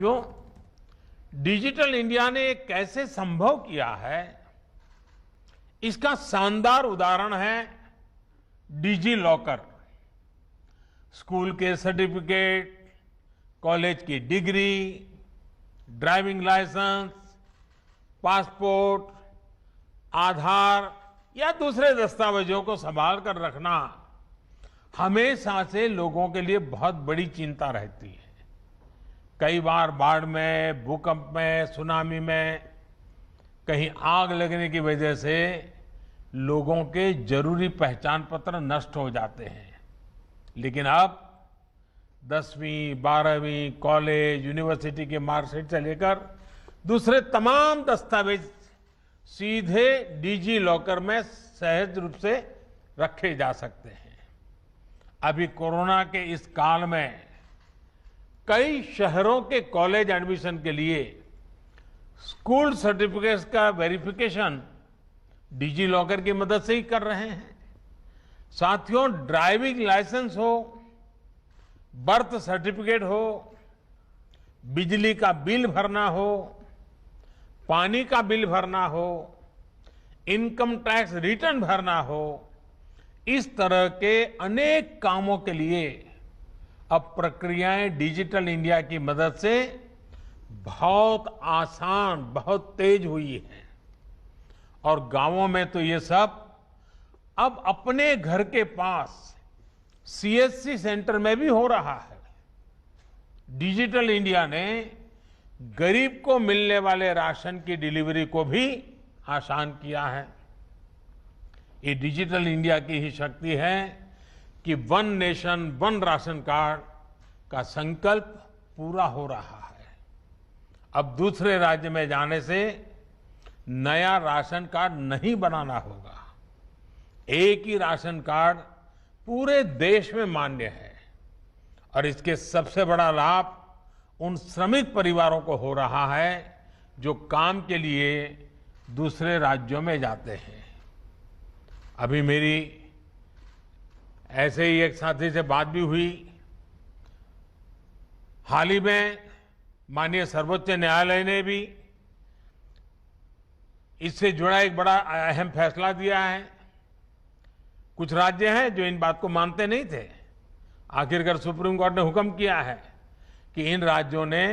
क्यों digital India ने कैसे संभव किया है, इसका शानदार उदाहरण है डिजी लॉकर। स्कूल के सर्टिफिकेट, कॉलेज की डिग्री, ड्राइविंग लाइसेंस, पासपोर्ट, आधार या दूसरे दस्तावेजों को संभाल कर रखना हमेशा से लोगों के लिए बहुत बड़ी चिंता रहती है। कई बार बाढ़ में, भूकंप में, सुनामी में, कहीं आग लगने की वजह से लोगों के जरूरी पहचान पत्र नष्ट हो जाते हैं। लेकिन अब 10वीं, 12वीं, कॉलेज, यूनिवर्सिटी की मार्कशीट से लेकर दूसरे तमाम दस्तावेज सीधे डिजी लॉकर में सहज रूप से रखे जा सकते हैं। अभी कोरोना के इस काल में कई शहरों के कॉलेज एडमिशन के लिए स्कूल सर्टिफिकेट्स का वेरिफिकेशन डिजी लॉकर की मदद से ही कर रहे हैं। साथियों, ड्राइविंग लाइसेंस हो, बर्थ सर्टिफिकेट हो, बिजली का बिल भरना हो, पानी का बिल भरना हो, इनकम टैक्स रिटर्न भरना हो, इस तरह के अनेक कामों के लिए अब प्रक्रियाएं डिजिटल इंडिया की मदद से बहुत आसान, बहुत तेज हुई है। और गांवों में तो ये सब अब अपने घर के पास सीएससी सेंटर में भी हो रहा है। डिजिटल इंडिया ने गरीब को मिलने वाले राशन की डिलीवरी को भी आसान किया है। ये डिजिटल इंडिया की ही शक्ति है कि one nation one ration card का संकल्प पूरा हो रहा है। अब दूसरे राज्य में जाने से नया राशन कार्ड नहीं बनाना होगा। एक ही राशन कार्ड पूरे देश में मान्य है। और इसके सबसे बड़ा लाभ उन श्रमिक परिवारों को हो रहा है जो काम के लिए दूसरे राज्यों में जाते हैं। अभी मेरी ऐसे ही एक साथी से बात भी हुई। हाल ही में माननीय सर्वोच्च न्यायालय ने भी इससे जुड़ा एक बड़ा अहम फैसला दिया है। कुछ राज्य हैं जो इन बात को मानते नहीं थे। आखिरकार सुप्रीम कोर्ट ने हुक्म किया है कि इन राज्यों ने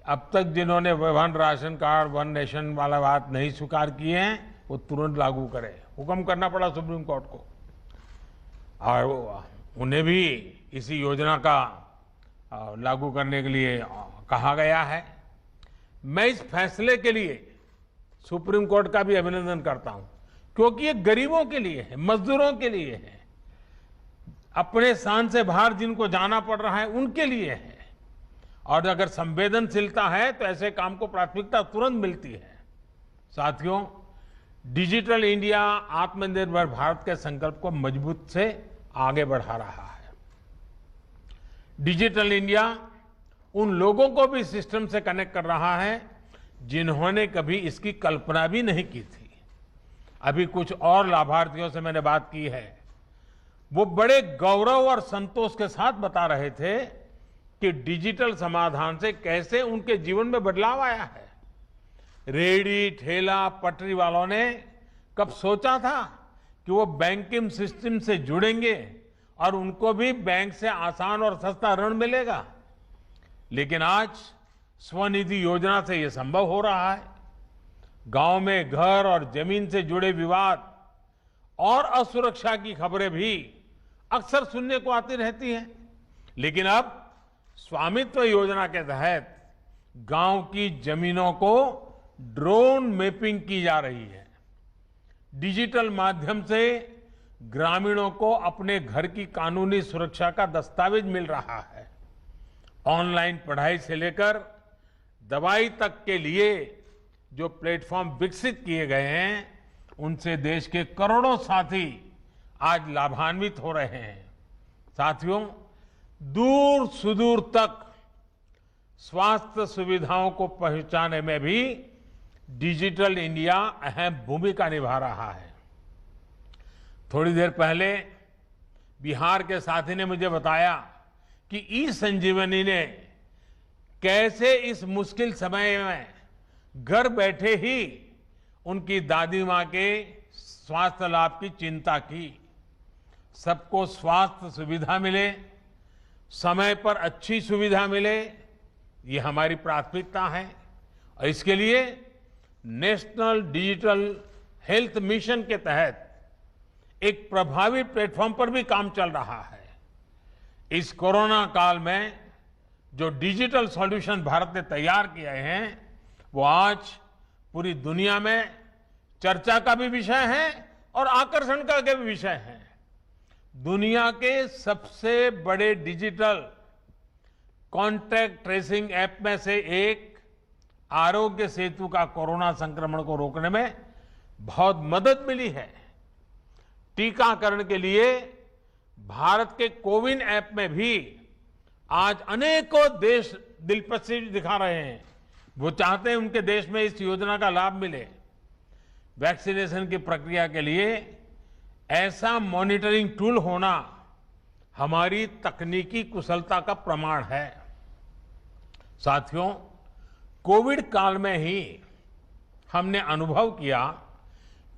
अब तक जिन्होंने one ration card, one nation वाला बात नहीं स्वीकार किए हैं, वो तुरंत लागू करें। हुक्म करना पड़ा सुप्रीम कोर्ट को और उन्हें भी इसी योजना का लागू करने के लिए कहा गया है। मैं इस फैसले के लिए सुप्रीम कोर्ट का भी अभिनंदन करता हूं, क्योंकि ये गरीबों के लिए है, मजदूरों के लिए है, अपने स्थान से बाहर जिनको जाना पड़ रहा है उनके लिए है। और अगर संवेदनशीलता है तो ऐसे काम को प्राथमिकता तुरंत मिलती है। साथियों, डिजिटल इंडिया आत्मनिर्भर भारत के संकल्प को मजबूत से आगे बढ़ा रहा है। डिजिटल इंडिया उन लोगों को भी सिस्टम से कनेक्ट कर रहा है जिन्होंने कभी इसकी कल्पना भी नहीं की थी। अभी कुछ और लाभार्थियों से मैंने बात की है। वो बड़े गौरव और संतोष के साथ बता रहे थे कि डिजिटल समाधान से कैसे उनके जीवन में बदलाव आया है। रेहड़ी, ठेला, पटरी वालों ने कब सोचा था कि वो बैंकिंग सिस्टम से जुड़ेंगे और उनको भी बैंक से आसान और सस्ता ऋण मिलेगा। लेकिन आज स्वनिधि योजना से ये संभव हो रहा है। गांव में घर और जमीन से जुड़े विवाद और असुरक्षा की खबरें भी अक्सर सुनने को आती रहती हैं। लेकिन अब स्वामित्व योजना के तहत गांव की जमीनों को ड्रोन मैपिंग की जा रही है। डिजिटल माध्यम से ग्रामीणों को अपने घर की कानूनी सुरक्षा का दस्तावेज मिल रहा है। ऑनलाइन पढ़ाई से लेकर दवाई तक के लिए जो प्लेटफॉर्म विकसित किए गए हैं, उनसे देश के करोड़ों साथी आज लाभान्वित हो रहे हैं। साथियों, दूर सुदूर तक स्वास्थ्य सुविधाओं को पहुंचाने में भी डिजिटल इंडिया अहम भूमिका निभा रहा है। थोड़ी देर पहले बिहार के साथी ने मुझे बताया कि ई संजीवनी ने कैसे इस मुश्किल समय में घर बैठे ही उनकी दादी मां के स्वास्थ्य लाभ की चिंता की। सबको स्वास्थ्य सुविधा मिले, समय पर अच्छी सुविधा मिले, ये हमारी प्राथमिकता है। और इसके लिए नेशनल डिजिटल हेल्थ मिशन के तहत एक प्रभावी प्लेटफॉर्म पर भी काम चल रहा है। इस कोरोना काल में जो डिजिटल सॉल्यूशन भारत ने तैयार किए हैं, वो आज पूरी दुनिया में चर्चा का भी विषय है और आकर्षण का भी विषय है। दुनिया के सबसे बड़े डिजिटल कॉन्टैक्ट ट्रेसिंग ऐप में से एक आरोग्य सेतु का कोरोना संक्रमण को रोकने में बहुत मदद मिली है। टीकाकरण के लिए भारत के कोविन ऐप में भी आज अनेकों देश दिलचस्पी दिखा रहे हैं। वो चाहते हैं उनके देश में इस योजना का लाभ मिले। वैक्सीनेशन की प्रक्रिया के लिए ऐसा मॉनिटरिंग टूल होना हमारी तकनीकी कुशलता का प्रमाण है। साथियों, कोविड काल में ही हमने अनुभव किया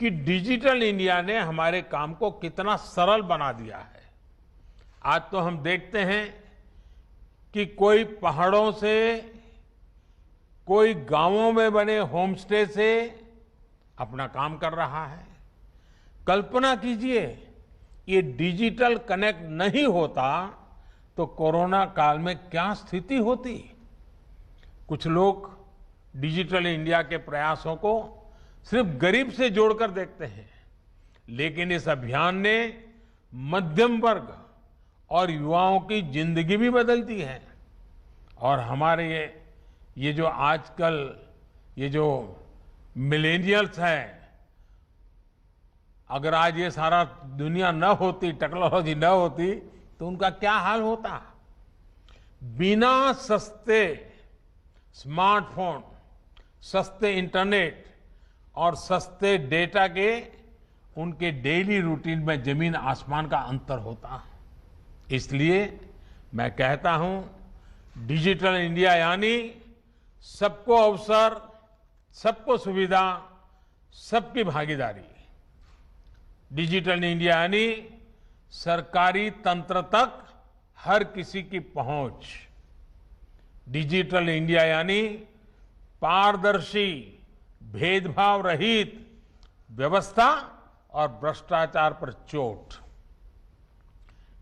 कि डिजिटल इंडिया ने हमारे काम को कितना सरल बना दिया है। आज तो हम देखते हैं कि कोई पहाड़ों से, कोई गांवों में बने होम स्टे से अपना काम कर रहा है। कल्पना कीजिए, ये डिजिटल कनेक्ट नहीं होता तो कोरोना काल में क्या स्थिति होती। कुछ लोग डिजिटल इंडिया के प्रयासों को सिर्फ गरीब से जोड़कर देखते हैं, लेकिन इस अभियान ने मध्यम वर्ग और युवाओं की जिंदगी भी बदल दी है। और हमारे ये जो आजकल ये जो मिलेनियल्स हैं, अगर आज ये सारा दुनिया न होती, टेक्नोलॉजी न होती, तो उनका क्या हाल होता। बिना सस्ते स्मार्टफोन, सस्ते इंटरनेट और सस्ते डेटा के उनके डेली रूटीन में जमीन आसमान का अंतर होता। इसलिए मैं कहता हूं, डिजिटल इंडिया यानी सबको अवसर, सबको सुविधा, सबकी भागीदारी। डिजिटल इंडिया यानी सरकारी तंत्र तक हर किसी की पहुंच। डिजिटल इंडिया यानी पारदर्शी, भेदभाव रहित व्यवस्था और भ्रष्टाचार पर चोट।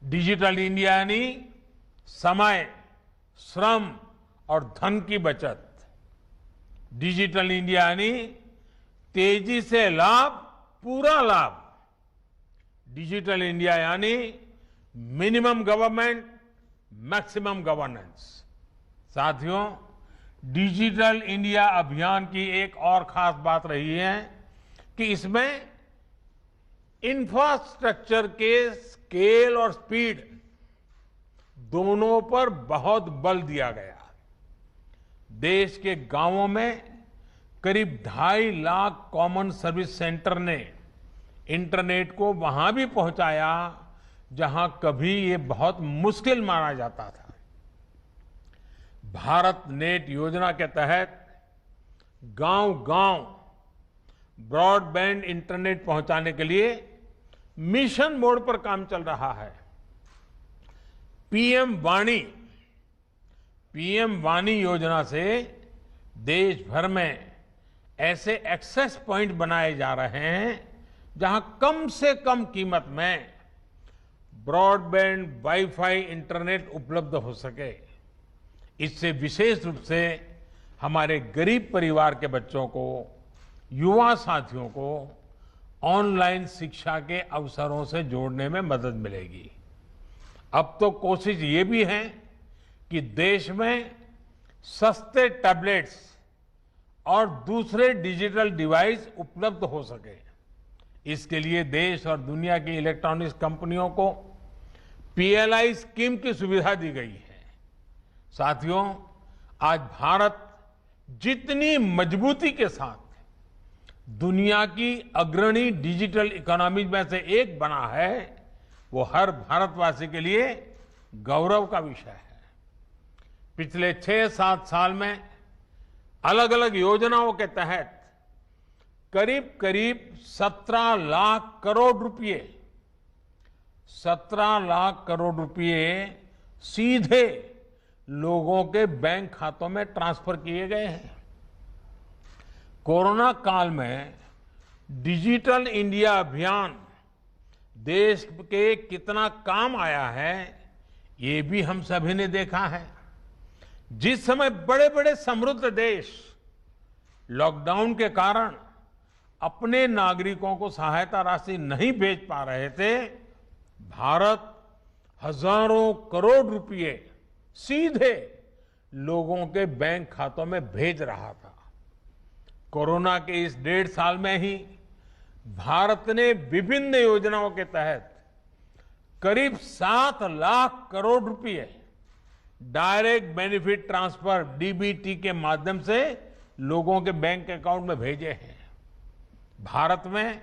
डिजिटल इंडिया यानी समय, श्रम और धन की बचत। डिजिटल इंडिया यानी तेजी से लाभ, पूरा लाभ। डिजिटल इंडिया यानी मिनिमम गवर्नमेंट, मैक्सिमम गवर्नेंस। साथियों, डिजिटल इंडिया अभियान की एक और खास बात रही है कि इसमें इंफ्रास्ट्रक्चर के स्केल और स्पीड दोनों पर बहुत बल दिया गया। देश के गांवों में करीब 2.5 लाख कॉमन सर्विस सेंटर ने इंटरनेट को वहां भी पहुंचाया जहां कभी ये बहुत मुश्किल माना जाता था। भारत नेट योजना के तहत गांव-गांव ब्रॉडबैंड इंटरनेट पहुंचाने के लिए मिशन मोड पर काम चल रहा है। पीएम वाणी योजना से देश भर में ऐसे एक्सेस पॉइंट बनाए जा रहे हैं जहां कम से कम कीमत में ब्रॉडबैंड वाईफाई इंटरनेट उपलब्ध हो सके। इससे विशेष रूप से हमारे गरीब परिवार के बच्चों को, युवा साथियों को ऑनलाइन शिक्षा के अवसरों से जोड़ने में मदद मिलेगी। अब तो कोशिश ये भी है कि देश में सस्ते टैबलेट्स और दूसरे डिजिटल डिवाइस उपलब्ध हो सके। इसके लिए देश और दुनिया की इलेक्ट्रॉनिक्स कंपनियों को पीएलआई स्कीम की सुविधा दी गई है। साथियों, आज भारत जितनी मजबूती के साथ दुनिया की अग्रणी डिजिटल इकोनॉमी में से एक बना है, वो हर भारतवासी के लिए गौरव का विषय है। पिछले 6-7 साल में अलग अलग योजनाओं के तहत करीब करीब 17 लाख करोड़ रुपए 17 लाख करोड़ रुपए सीधे लोगों के बैंक खातों में ट्रांसफर किए गए हैं। कोरोना काल में डिजिटल इंडिया अभियान देश के कितना काम आया है, ये भी हम सभी ने देखा है। जिस समय बड़े बड़े समृद्ध देश लॉकडाउन के कारण अपने नागरिकों को सहायता राशि नहीं भेज पा रहे थे, भारत हजारों करोड़ रुपए सीधे लोगों के बैंक खातों में भेज रहा था। कोरोना के इस 1.5 साल में ही भारत ने विभिन्न योजनाओं के तहत करीब 7 लाख करोड़ रुपए डायरेक्ट बेनिफिट ट्रांसफर डीबीटी के माध्यम से लोगों के बैंक अकाउंट में भेजे हैं। भारत में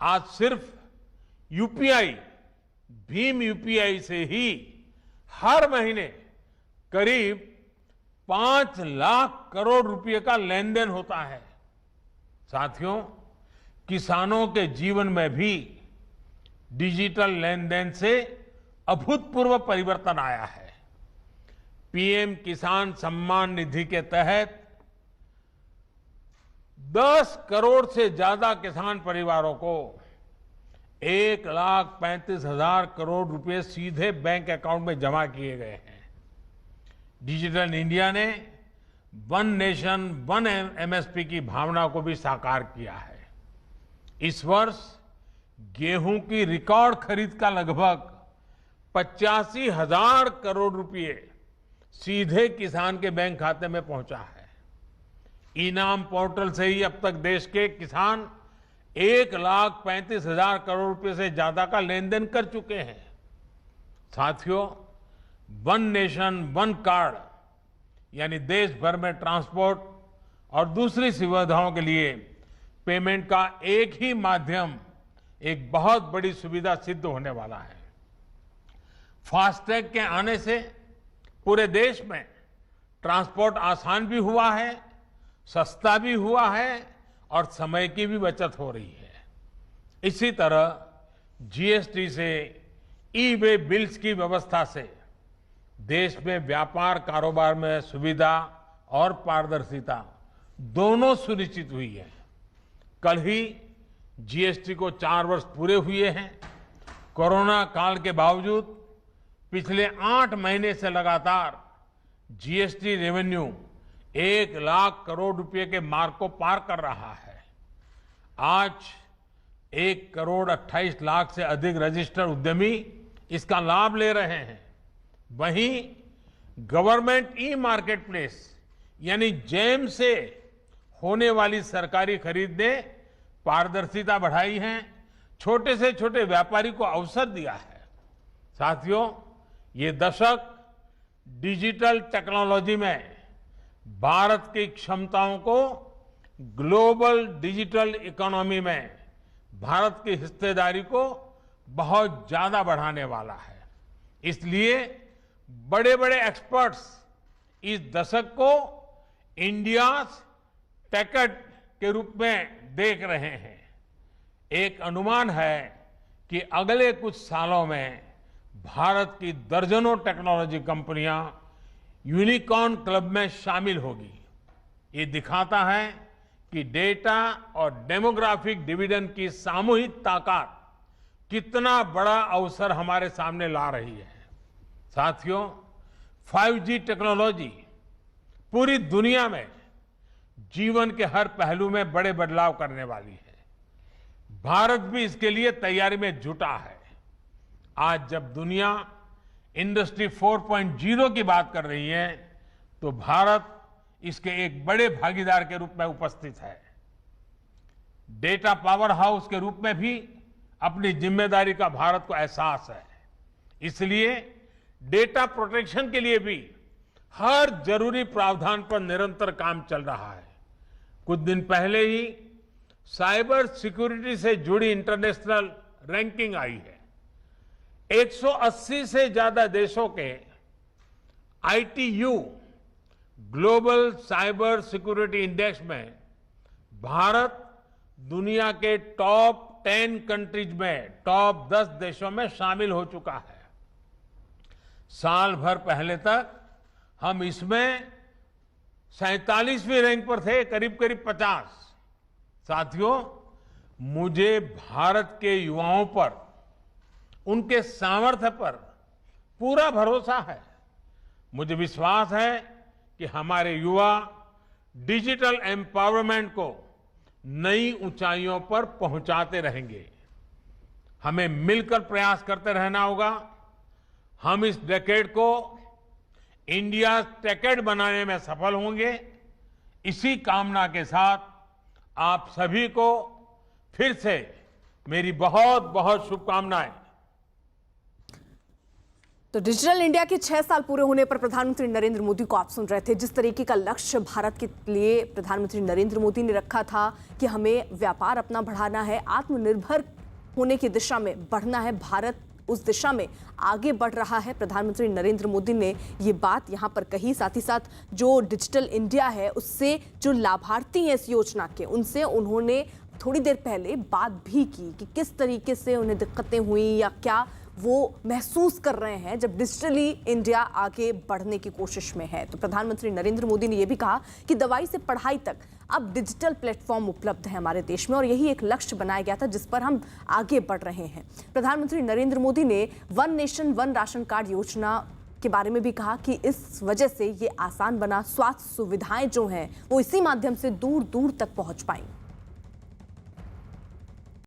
आज सिर्फ यूपीआई, भीम यूपीआई से ही हर महीने करीब 5 लाख करोड़ रुपए का लेन देन होता है। साथियों, किसानों के जीवन में भी डिजिटल लेन देन से अभूतपूर्व परिवर्तन आया है। पीएम किसान सम्मान निधि के तहत 10 करोड़ से ज्यादा किसान परिवारों को 1,35,000 करोड़ रुपए सीधे बैंक अकाउंट में जमा किए गए हैं। डिजिटल इंडिया ने वन नेशन वन एमएसपी की भावना को भी साकार किया है। इस वर्ष गेहूं की रिकॉर्ड खरीद का लगभग 85,000 करोड़ रुपए सीधे किसान के बैंक खाते में पहुंचा है। इनाम पोर्टल से ही अब तक देश के किसान 1,35,000 करोड़ रुपए से ज्यादा का लेन देन कर चुके हैं। साथियों, वन नेशन वन कार्ड यानी देश भर में ट्रांसपोर्ट और दूसरी सुविधाओं के लिए पेमेंट का एक ही माध्यम एक बहुत बड़ी सुविधा सिद्ध होने वाला है। फास्टैग के आने से पूरे देश में ट्रांसपोर्ट आसान भी हुआ है, सस्ता भी हुआ है और समय की भी बचत हो रही है। इसी तरह जीएसटी से ई वे बिल्स की व्यवस्था से देश में व्यापार कारोबार में सुविधा और पारदर्शिता दोनों सुनिश्चित हुई है। कल ही जीएसटी को 4 वर्ष पूरे हुए हैं। कोरोना काल के बावजूद पिछले 8 महीने से लगातार जीएसटी रेवेन्यू 1 लाख करोड़ रुपए के मार्क को पार कर रहा है। आज 1,28,00,000 से अधिक रजिस्टर्ड उद्यमी इसका लाभ ले रहे हैं। वहीं गवर्नमेंट ई मार्केट प्लेस यानी जेम से होने वाली सरकारी खरीद ने पारदर्शिता बढ़ाई है, छोटे से छोटे व्यापारी को अवसर दिया है। साथियों, ये दशक डिजिटल टेक्नोलॉजी में भारत की क्षमताओं को ग्लोबल डिजिटल इकोनॉमी में भारत की हिस्सेदारी को बहुत ज्यादा बढ़ाने वाला है। इसलिए बड़े बड़े एक्सपर्ट्स इस दशक को इंडिया टेकट के रूप में देख रहे हैं। एक अनुमान है कि अगले कुछ सालों में भारत की दर्जनों टेक्नोलॉजी कंपनियां यूनिकॉर्न क्लब में शामिल होगी। ये दिखाता है कि डेटा और डेमोग्राफिक डिविडेंड की सामूहिक ताकत कितना बड़ा अवसर हमारे सामने ला रही है। साथियों, 5G टेक्नोलॉजी पूरी दुनिया में जीवन के हर पहलू में बड़े बदलाव करने वाली है। भारत भी इसके लिए तैयारी में जुटा है। आज जब दुनिया इंडस्ट्री 4.0 की बात कर रही है, तो भारत इसके एक बड़े भागीदार के रूप में उपस्थित है। डेटा पावर हाउस के रूप में भी अपनी जिम्मेदारी का भारत को एहसास है। इसलिए डेटा प्रोटेक्शन के लिए भी हर जरूरी प्रावधान पर निरंतर काम चल रहा है। कुछ दिन पहले ही साइबर सिक्योरिटी से जुड़ी इंटरनेशनल रैंकिंग आई है। 180 से ज्यादा देशों के ITU global cyber security index में भारत दुनिया के टॉप 10 कंट्रीज में, टॉप 10 देशों में शामिल हो चुका है। साल भर पहले तक हम इसमें 47वीं रैंक पर थे, करीब करीब 50। साथियों, मुझे भारत के युवाओं पर, उनके सामर्थ्य पर पूरा भरोसा है। मुझे विश्वास है कि हमारे युवा डिजिटल एम्पावरमेंट को नई ऊंचाइयों पर पहुंचाते रहेंगे। हमें मिलकर प्रयास करते रहना होगा। हम इस डेकेड को इंडिया टेकेड बनाने में सफल होंगे। इसी कामना के साथ आप सभी को फिर से मेरी बहुत बहुत शुभकामनाएं। तो डिजिटल इंडिया के 6 साल पूरे होने पर प्रधानमंत्री नरेंद्र मोदी को आप सुन रहे थे। जिस तरीके का लक्ष्य भारत के लिए प्रधानमंत्री नरेंद्र मोदी ने रखा था कि हमें व्यापार अपना बढ़ाना है, आत्मनिर्भर होने की दिशा में बढ़ना है, भारत उस दिशा में आगे बढ़ रहा है। प्रधानमंत्री नरेंद्र मोदी ने ये बात यहाँ पर कही। साथ ही साथ जो डिजिटल इंडिया है, उससे जो लाभार्थी हैं इस योजना के, उनसे उन्होंने थोड़ी देर पहले बात भी की कि किस तरीके से उन्हें दिक्कतें हुई या क्या वो महसूस कर रहे हैं जब डिजिटली इंडिया आगे बढ़ने की कोशिश में है। तो प्रधानमंत्री नरेंद्र मोदी ने यह भी कहा कि दवाई से पढ़ाई तक अब डिजिटल प्लेटफॉर्म उपलब्ध है हमारे देश में, और यही एक लक्ष्य बनाया गया था जिस पर हम आगे बढ़ रहे हैं। प्रधानमंत्री नरेंद्र मोदी ने one nation one ration card योजना के बारे में भी कहा कि इस वजह से ये आसान बना, स्वास्थ्य सुविधाएं जो हैं वो इसी माध्यम से दूर दूर तक पहुंच पाएंगी।